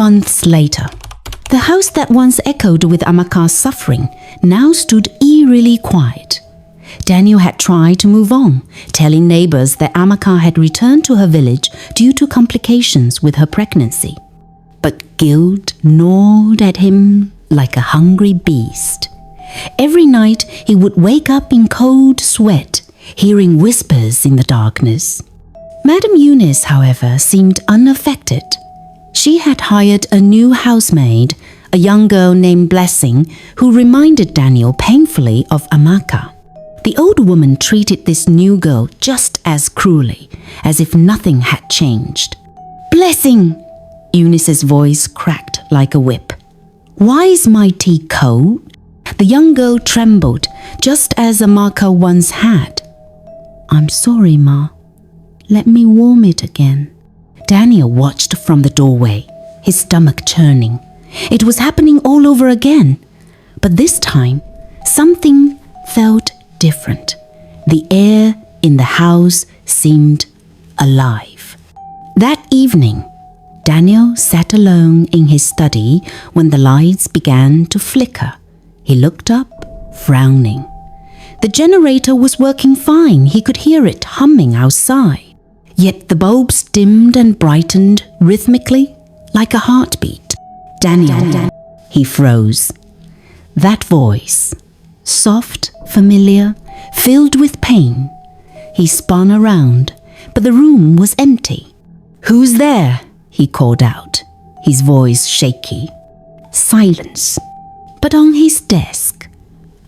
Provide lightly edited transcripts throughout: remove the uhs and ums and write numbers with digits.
months later, the house that once echoed with Amaka's suffering now stood eerily quiet. Daniel had tried to move on, telling neighbors that Amaka had returned to her village due to complications with her pregnancy. But guilt gnawed at him like a hungry beast. Every night he would wake up in cold sweat, hearing whispers in the darkness. Madam Eunice, however, seemed unaffected. She had hired a new housemaid, a young girl named Blessing, who reminded Daniel painfully of Amaka. The old woman treated this new girl just as cruelly, as if nothing had changed. "Blessing!" Eunice's voice cracked like a whip. "Why is my tea cold?" The young girl trembled, just as Amaka once had. "I'm sorry, Ma. Let me warm it again." Daniel watched from the doorway, his stomach churning. It was happening all over again. But this time, something felt different. The air in the house seemed alive. That evening, Daniel sat alone in his study when the lights began to flicker. He looked up, frowning. The generator was working fine. He could hear it humming outside. Yet the bulbs dimmed and brightened rhythmically, like a heartbeat. Daniel, he froze. That voice, soft, familiar, filled with pain. He spun around, but the room was empty. "Who's there?" he called out, his voice shaky. Silence. But on his desk,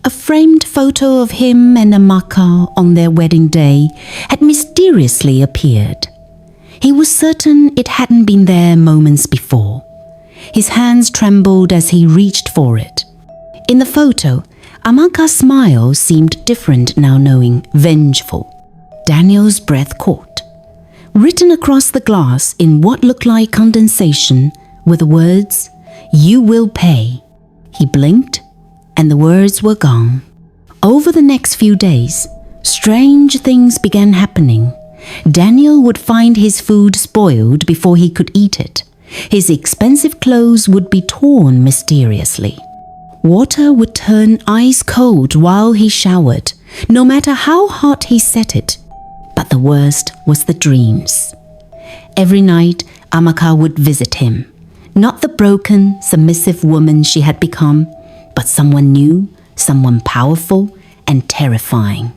a framed photo of him and Amaka on their wedding day had mysteriously appeared. He was certain it hadn't been there moments before. His hands trembled as he reached for it. In the photo, Amaka's smile seemed different now, knowing, vengeful. Daniel's breath caught. Written across the glass in what looked like condensation were the words, "You will pay." He blinked, and the words were gone. Over the next few days, strange things began happening. Daniel would find his food spoiled before he could eat it. His expensive clothes would be torn mysteriously. Water would turn ice cold while he showered, no matter how hot he set it. But the worst was the dreams. Every night, Amaka would visit him. Not the broken, submissive woman she had become, but someone new, someone powerful and terrifying.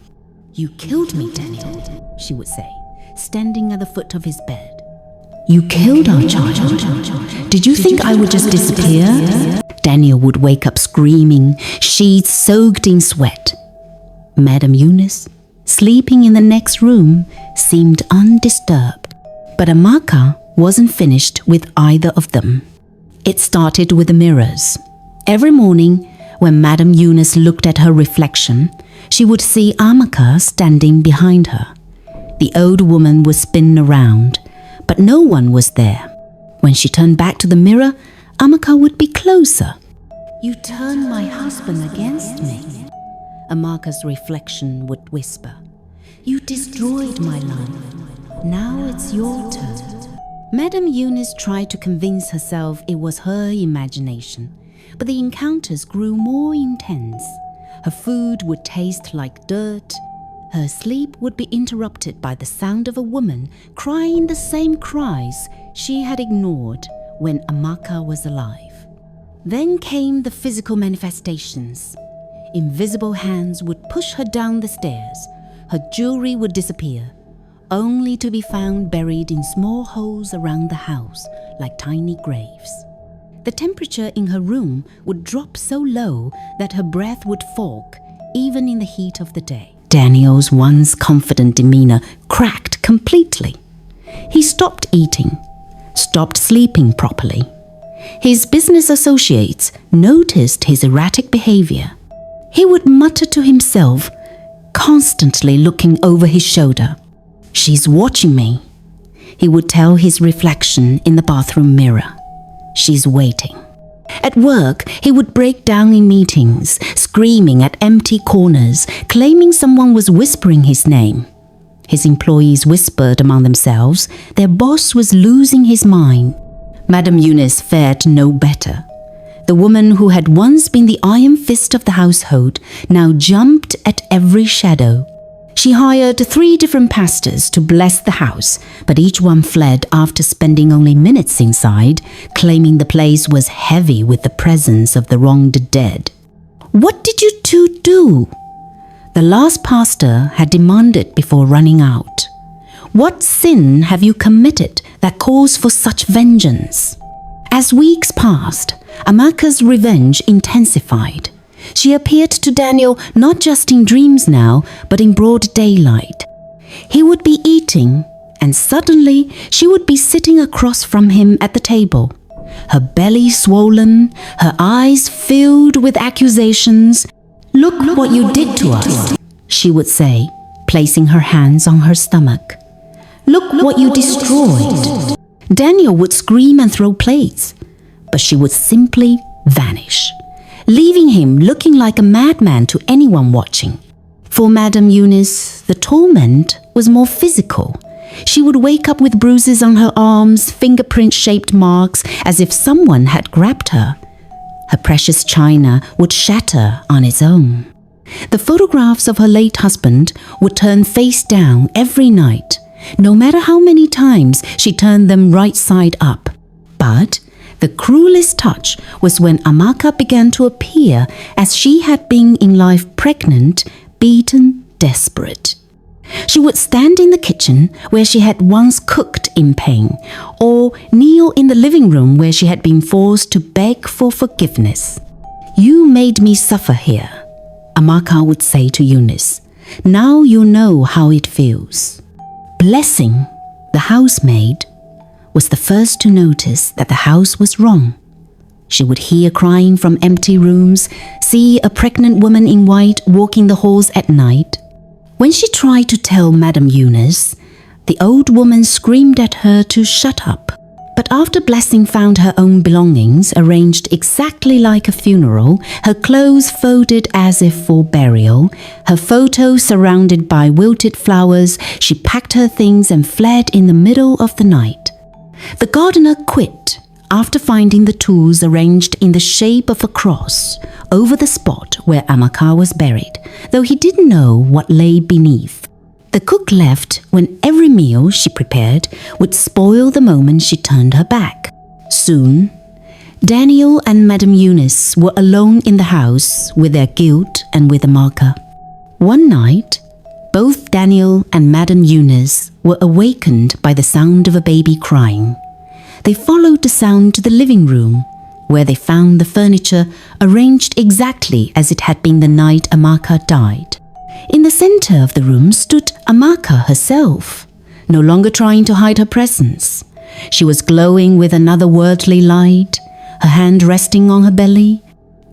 "You killed me, Daniel," she would say, standing at the foot of his bed. "You killed our child. Did you think I would just disappear?" Daniel would wake up screaming, sheets soaked in sweat. Madam Eunice, sleeping in the next room, seemed undisturbed. But Amaka wasn't finished with either of them. It started with the mirrors. Every morning, when Madam Eunice looked at her reflection, she would see Amaka standing behind her. The old woman would spin around, but no one was there. When she turned back to the mirror, Amaka would be closer. "You turned my husband against me," Amaka's reflection would whisper. "You destroyed my life. Now it's your turn." Madam Eunice tried to convince herself it was her imagination, but the encounters grew more intense. Her food would taste like dirt. Her sleep would be interrupted by the sound of a woman crying the same cries she had ignored when Amaka was alive. Then came the physical manifestations. Invisible hands would push her down the stairs. Her jewelry would disappear, only to be found buried in small holes around the house like tiny graves. The temperature in her room would drop so low that her breath would fog, even in the heat of the day. Daniel's once confident demeanor cracked completely. He stopped eating, stopped sleeping properly. His business associates noticed his erratic behavior. He would mutter to himself, constantly looking over his shoulder. "She's watching me," he would tell his reflection in the bathroom mirror. "She's waiting." At work, he would break down in meetings, screaming at empty corners, claiming someone was whispering his name. His employees whispered among themselves their boss was losing his mind. Madam Eunice fared no better. The woman who had once been the iron fist of the household now jumped at every shadow. She hired 3 different pastors to bless the house, but each one fled after spending only minutes inside, claiming the place was heavy with the presence of the wronged dead. "What did you 2 do?" the last pastor had demanded before running out. "What sin have you committed that calls for such vengeance?" As weeks passed, Amaka's revenge intensified. She appeared to Daniel not just in dreams now, but in broad daylight. He would be eating, and suddenly she would be sitting across from him at the table. Her belly swollen, her eyes filled with accusations. "Look what you did to us," she would say, placing her hands on her stomach. "Look what you destroyed." Daniel would scream and throw plates, but she would simply vanish, leaving him looking like a madman to anyone watching. For Madam Eunice, the torment was more physical. She would wake up with bruises on her arms, fingerprint-shaped marks, as if someone had grabbed her. Her precious china would shatter on its own. The photographs of her late husband would turn face down every night, no matter how many times she turned them right side up. But the cruelest touch was when Amaka began to appear as she had been in life pregnant, beaten, desperate. She would stand in the kitchen where she had once cooked in pain, or kneel in the living room where she had been forced to beg for forgiveness. "You made me suffer here," Amaka would say to Eunice. "Now you know how it feels." Blessing, the housemaid, was the first to notice that the house was wrong. She would hear crying from empty rooms, see a pregnant woman in white walking the halls at night. When she tried to tell Madam Eunice, the old woman screamed at her to shut up. But after Blessing found her own belongings arranged exactly like a funeral, her clothes folded as if for burial, her photo surrounded by wilted flowers, she packed her things and fled in the middle of the night. The gardener quit after finding the tools arranged in the shape of a cross over the spot where Amaka was buried, though he didn't know what lay beneath. The cook left when every meal she prepared would spoil the moment she turned her back. Soon, Daniel and Madam Eunice were alone in the house with their guilt and with Amaka. One night, both Daniel and Madam Eunice were awakened by the sound of a baby crying. They followed the sound to the living room, where they found the furniture arranged exactly as it had been the night Amaka died. In the center of the room stood Amaka herself, no longer trying to hide her presence. She was glowing with another worldly light, her hand resting on her belly.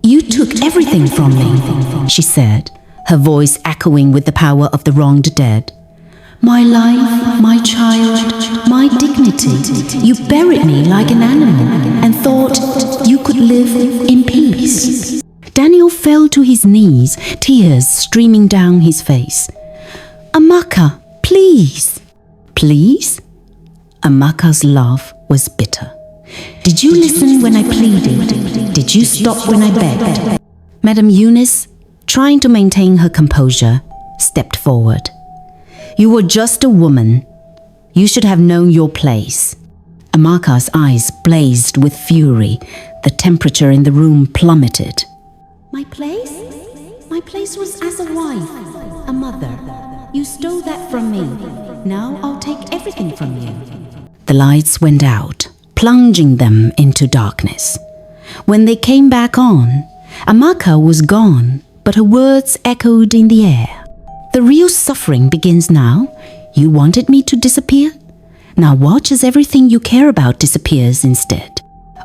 "You took everything from me," she said, her voice echoing with the power of the wronged dead. "My life, my child, my dignity. You buried me like an animal and thought you could live in peace." Daniel fell to his knees, tears streaming down his face. "Amaka, please." "Please?" Amaka's laugh was bitter. "Did you listen when I pleaded? Did you stop when I begged?" Madam Eunice, trying to maintain her composure, stepped forward. "You were just a woman. You should have known your place." Amaka's eyes blazed with fury. The temperature in the room plummeted. "My place? My place was as a wife, a mother. You stole that from me. Now I'll take everything from you." The lights went out, plunging them into darkness. When they came back on, Amaka was gone, but her words echoed in the air. "The real suffering begins now. You wanted me to disappear? Now watch as everything you care about disappears instead."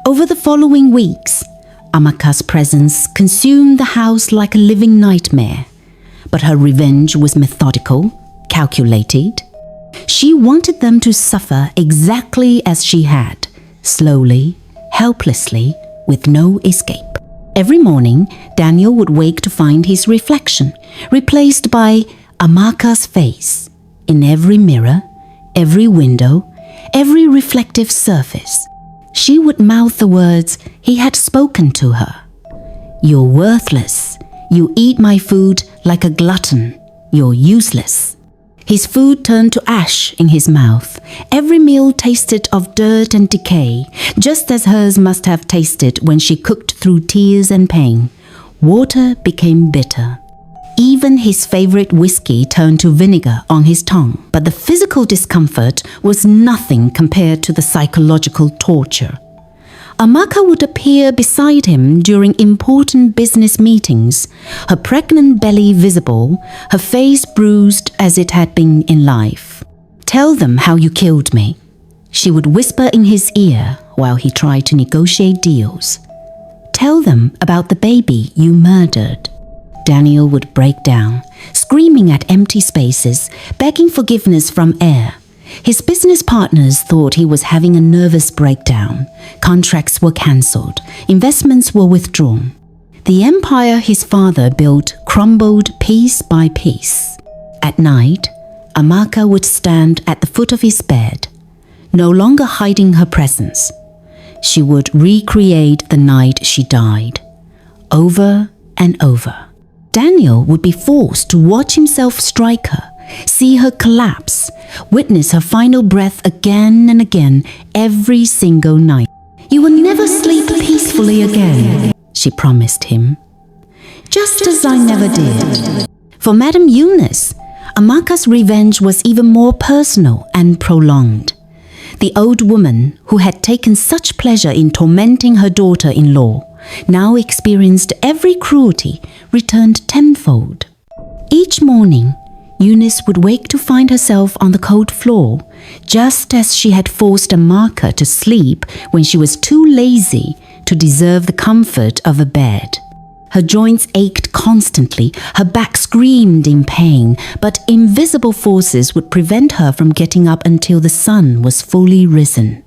Over the following weeks, Amaka's presence consumed the house like a living nightmare, but her revenge was methodical, calculated. She wanted them to suffer exactly as she had, slowly, helplessly, with no escape. Every morning, Daniel would wake to find his reflection, replaced by Amaka's face, in every mirror, every window, every reflective surface. She would mouth the words he had spoken to her. "You're worthless. You eat my food like a glutton. You're useless." His food turned to ash in his mouth. Every meal tasted of dirt and decay, just as hers must have tasted when she cooked through tears and pain. Water became bitter. Even his favorite whiskey turned to vinegar on his tongue. But the physical discomfort was nothing compared to the psychological torture. Amaka would appear beside him during important business meetings, her pregnant belly visible, her face bruised as it had been in life. "Tell them how you killed me," she would whisper in his ear while he tried to negotiate deals. "Tell them about the baby you murdered." Daniel would break down, screaming at empty spaces, begging forgiveness from air. His business partners thought he was having a nervous breakdown. Contracts were cancelled. Investments were withdrawn. The empire his father built crumbled piece by piece. At night, Amaka would stand at the foot of his bed, no longer hiding her presence. She would recreate the night she died, over and over. Daniel would be forced to watch himself strike her, see her collapse, witness her final breath again and again every single night. "You will never sleep peacefully again," she promised him. Just as I never did. For Madame Eunice, Amaka's revenge was even more personal and prolonged. The old woman, who had taken such pleasure in tormenting her daughter-in-law, now experienced every cruelty returned tenfold. Each morning, Eunice would wake to find herself on the cold floor, just as she had forced Amaka to sleep when she was too lazy to deserve the comfort of a bed. Her joints ached constantly, her back screamed in pain, but invisible forces would prevent her from getting up until the sun was fully risen.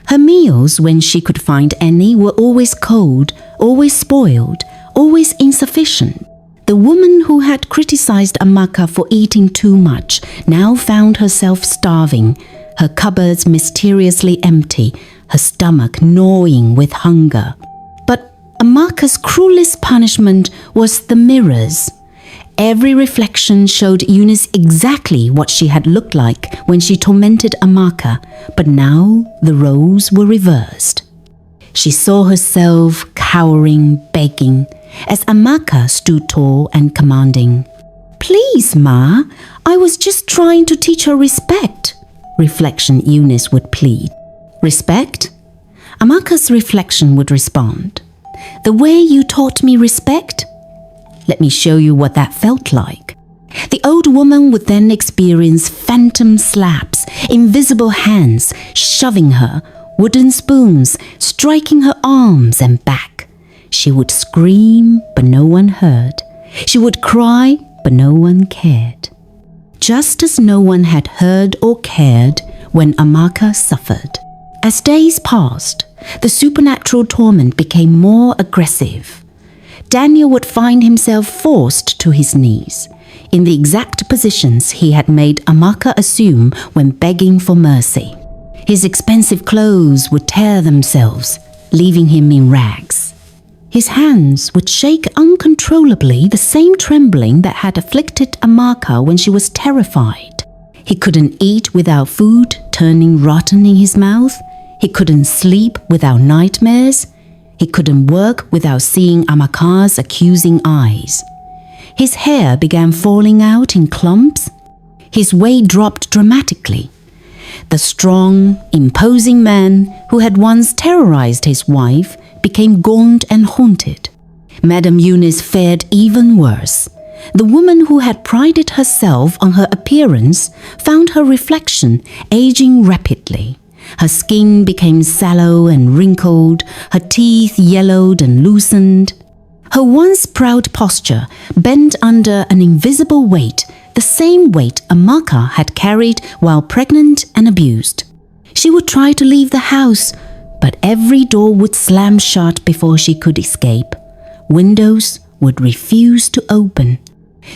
Her meals, when she could find any, were always cold, always spoiled, always insufficient. The woman who had criticized Amaka for eating too much now found herself starving, her cupboards mysteriously empty, her stomach gnawing with hunger. But Amaka's cruelest punishment was the mirrors. Every reflection showed Eunice exactly what she had looked like when she tormented Amaka, but now the roles were reversed. She saw herself cowering, begging, as Amaka stood tall and commanding. "Please, Ma, I was just trying to teach her respect," reflection Eunice would plead. "Respect?" Amaka's reflection would respond. "The way you taught me respect? Let me show you what that felt like." The old woman would then experience phantom slaps, invisible hands shoving her, wooden spoons striking her arms and back. She would scream, but no one heard. She would cry, but no one cared. Just as no one had heard or cared when Amaka suffered. As days passed, the supernatural torment became more aggressive. Daniel would find himself forced to his knees, in the exact positions he had made Amaka assume when begging for mercy. His expensive clothes would tear themselves, leaving him in rags. His hands would shake uncontrollably, the same trembling that had afflicted Amaka when she was terrified. He couldn't eat without food turning rotten in his mouth. He couldn't sleep without nightmares. He couldn't work without seeing Amaka's accusing eyes. His hair began falling out in clumps. His weight dropped dramatically. The strong, imposing man who had once terrorized his wife became gaunt and haunted. Madame Eunice fared even worse. The woman who had prided herself on her appearance found her reflection aging rapidly. Her skin became sallow and wrinkled, her teeth yellowed and loosened. Her once proud posture bent under an invisible weight, the same weight Amaka had carried while pregnant and abused. She would try to leave the house, but every door would slam shut before she could escape. Windows would refuse to open.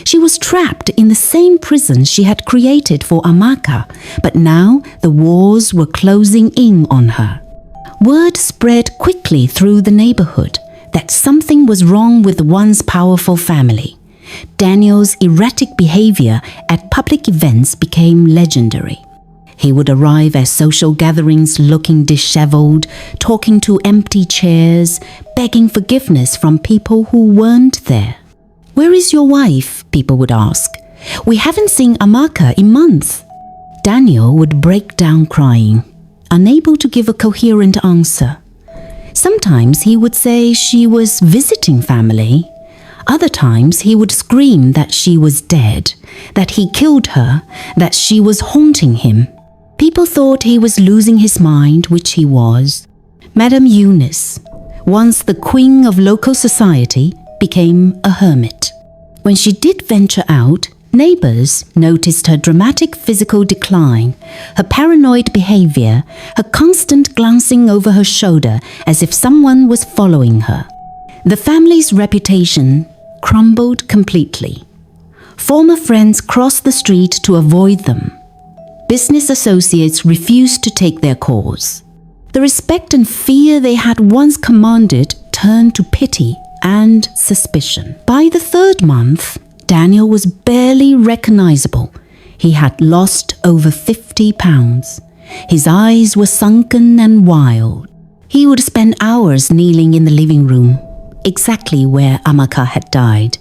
She was trapped in the same prison she had created for Amaka, but now the walls were closing in on her. Word spread quickly through the neighborhood that something was wrong with the once powerful family. Daniel's erratic behavior at public events became legendary. He would arrive at social gatherings looking disheveled, talking to empty chairs, begging forgiveness from people who weren't there. "Where is your wife?" people would ask. "We haven't seen Amaka in months." Daniel would break down crying, unable to give a coherent answer. Sometimes he would say she was visiting family. Other times he would scream that she was dead, that he killed her, that she was haunting him. People thought he was losing his mind, which he was. Madame Eunice, once the queen of local society, became a hermit. When she did venture out, neighbors noticed her dramatic physical decline, her paranoid behavior, her constant glancing over her shoulder as if someone was following her. The family's reputation crumbled completely. Former friends crossed the street to avoid them. Business associates refused to take their calls. The respect and fear they had once commanded turned to pity and suspicion. By the third month, Daniel was barely recognizable. He had lost over 50 pounds. His eyes were sunken and wild. He would spend hours kneeling in the living room, exactly where Amaka had died,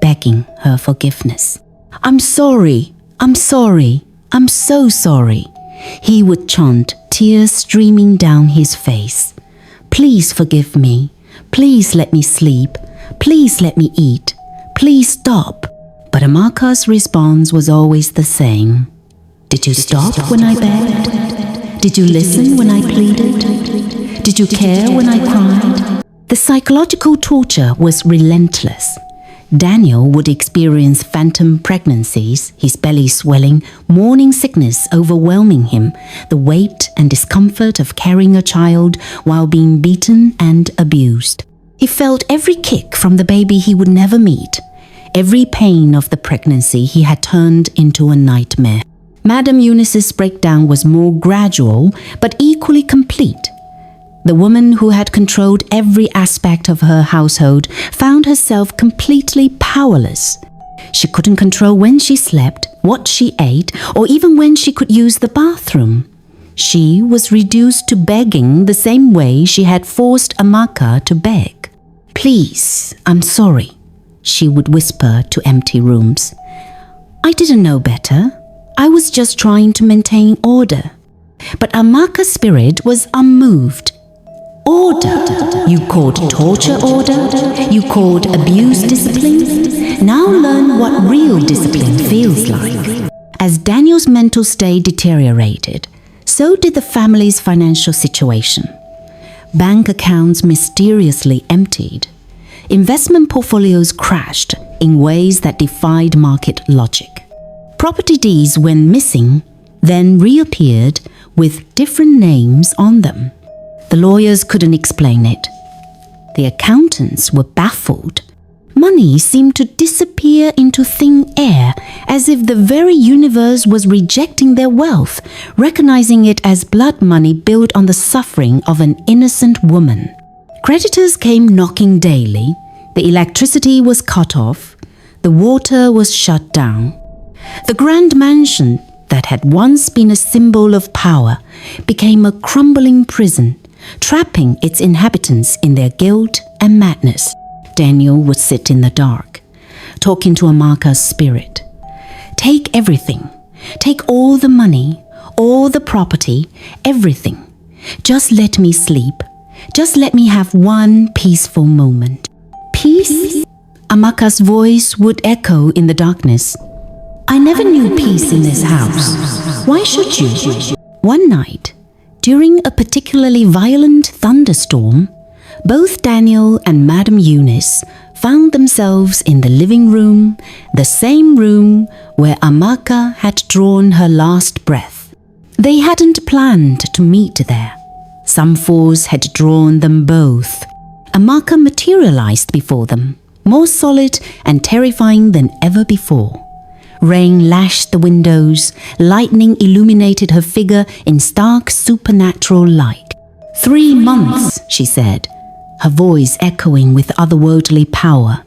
begging her forgiveness. "I'm sorry, I'm sorry, I'm so sorry," he would chant, tears streaming down his face. "Please forgive me. Please let me sleep. Please let me eat. Please stop." But Amaka's response was always the same. "Did you stop when I begged? Did you listen when I pleaded? Did you care when I cried?" The psychological torture was relentless. Daniel would experience phantom pregnancies, his belly swelling, morning sickness overwhelming him, the weight and discomfort of carrying a child while being beaten and abused. He felt every kick from the baby he would never meet. Every pain of the pregnancy he had turned into a nightmare. Madame Eunice's breakdown was more gradual but equally complete. The woman who had controlled every aspect of her household found herself completely powerless. She couldn't control when she slept, what she ate, or even when she could use the bathroom. She was reduced to begging the same way she had forced Amaka to beg. "Please, I'm sorry," she would whisper to empty rooms. "I didn't know better. I was just trying to maintain order." But Amaka's spirit was unmoved. "Order? You called torture order? You called abuse discipline? Now learn what real discipline feels like." As Daniel's mental state deteriorated, so did the family's financial situation. Bank accounts mysteriously emptied. Investment portfolios crashed in ways that defied market logic. Property deeds went missing, then reappeared with different names on them. The lawyers couldn't explain it. The accountants were baffled. Money seemed to disappear into thin air, as if the very universe was rejecting their wealth, recognizing it as blood money built on the suffering of an innocent woman. Creditors came knocking daily. The electricity was cut off. The water was shut down. The grand mansion that had once been a symbol of power became a crumbling prison, trapping its inhabitants in their guilt and madness. Daniel would sit in the dark, talking to Amaka's spirit. "Take everything. Take all the money, all the property, everything. Just let me sleep. Just let me have one peaceful moment." "Peace?" Amaka's voice would echo in the darkness. "I never knew peace in this house. Why should you?" One night, during a particularly violent thunderstorm, both Daniel and Madame Eunice found themselves in the living room, the same room where Amaka had drawn her last breath. They hadn't planned to meet there. Some force had drawn them both. Amaka materialized before them, more solid and terrifying than ever before. Rain lashed the windows, lightning illuminated her figure in stark supernatural light. 3 months, she said, her voice echoing with otherworldly power.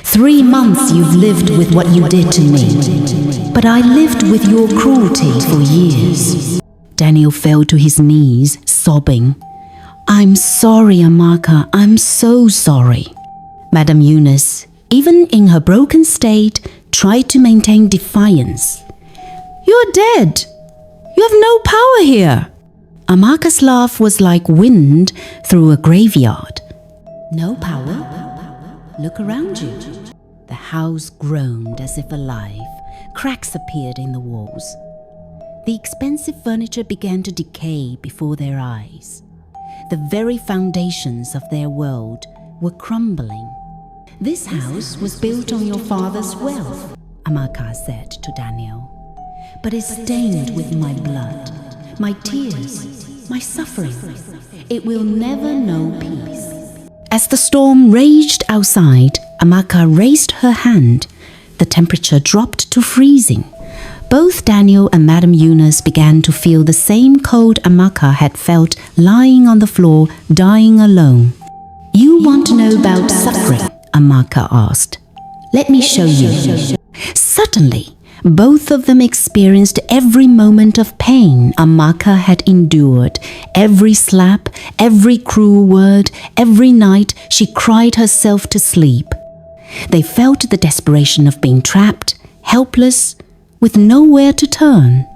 3 months you've lived with what you did to me, but I lived with your cruelty for years. Daniel fell to his knees, sobbing. I'm sorry, Amaka, I'm so sorry. Madame Eunice, even in her broken state, tried to maintain defiance. You're dead. You have no power here. Amaka's laugh was like wind through a graveyard. No power? Look around you. The house groaned as if alive. Cracks appeared in the walls. The expensive furniture began to decay before their eyes. The very foundations of their world were crumbling. This house was built on your father's wealth, Amaka said to Daniel. But it's stained with my blood, my tears, my suffering. It will never know peace. As the storm raged outside, Amaka raised her hand. The temperature dropped to freezing. Both Daniel and Madame Eunice began to feel the same cold Amaka had felt lying on the floor, dying alone. You want to know about suffering? Amaka asked. Let me show you. Suddenly, both of them experienced every moment of pain Amaka had endured, every slap, every cruel word, every night she cried herself to sleep. They felt the desperation of being trapped, helpless, with nowhere to turn.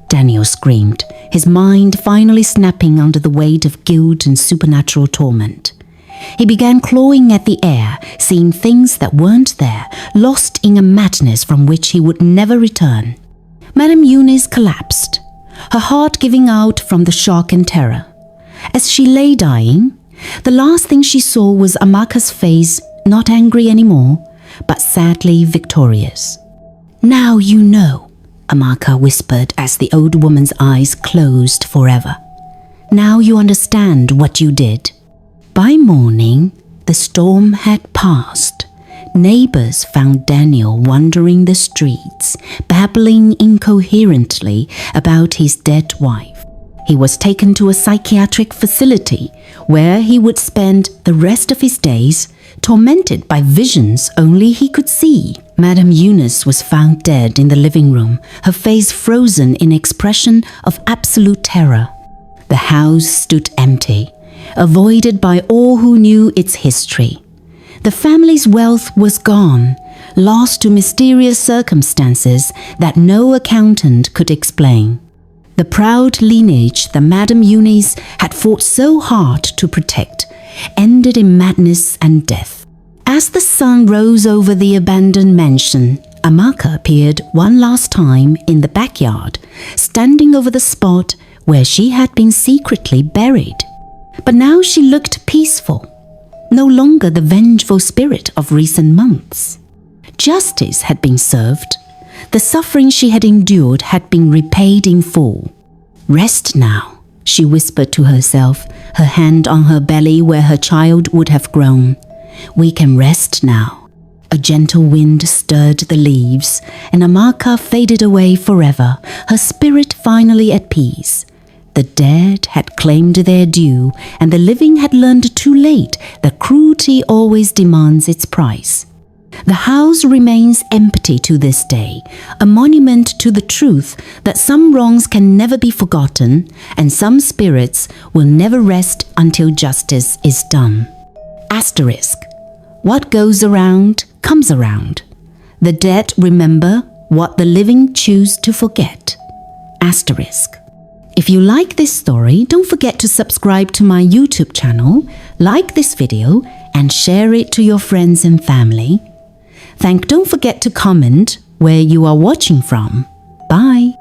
Daniel screamed, his mind finally snapping under the weight of guilt and supernatural torment. He began clawing at the air, seeing things that weren't there, lost in a madness from which he would never return. Madame Eunice collapsed, her heart giving out from the shock and terror. As she lay dying, the last thing she saw was Amaka's face, not angry anymore, but sadly victorious. Now you know, Amaka whispered as the old woman's eyes closed forever. Now you understand what you did. By morning, the storm had passed. Neighbors found Daniel wandering the streets, babbling incoherently about his dead wife. He was taken to a psychiatric facility where he would spend the rest of his days tormented by visions only he could see. Madame Eunice was found dead in the living room, her face frozen in expression of absolute terror. The house stood empty, avoided by all who knew its history. The family's wealth was gone, lost to mysterious circumstances that no accountant could explain. The proud lineage that Madame Eunice had fought so hard to protect ended in madness and death. As the sun rose over the abandoned mansion, Amaka appeared one last time in the backyard, standing over the spot where she had been secretly buried. But now she looked peaceful, no longer the vengeful spirit of recent months. Justice had been served. The suffering she had endured had been repaid in full. Rest now, she whispered to herself, her hand on her belly where her child would have grown. We can rest now. A gentle wind stirred the leaves, and Amaka faded away forever, her spirit finally at peace. The dead had claimed their due, and the living had learned too late that cruelty always demands its price. The house remains empty to this day, a monument to the truth that some wrongs can never be forgotten, and some spirits will never rest until justice is done. Asterisk. What goes around comes around. The dead remember what the living choose to forget. Asterisk. If you like this story, don't forget to subscribe to my YouTube channel, like this video, and share it to your friends and family. Don't forget to comment where you are watching from. Bye!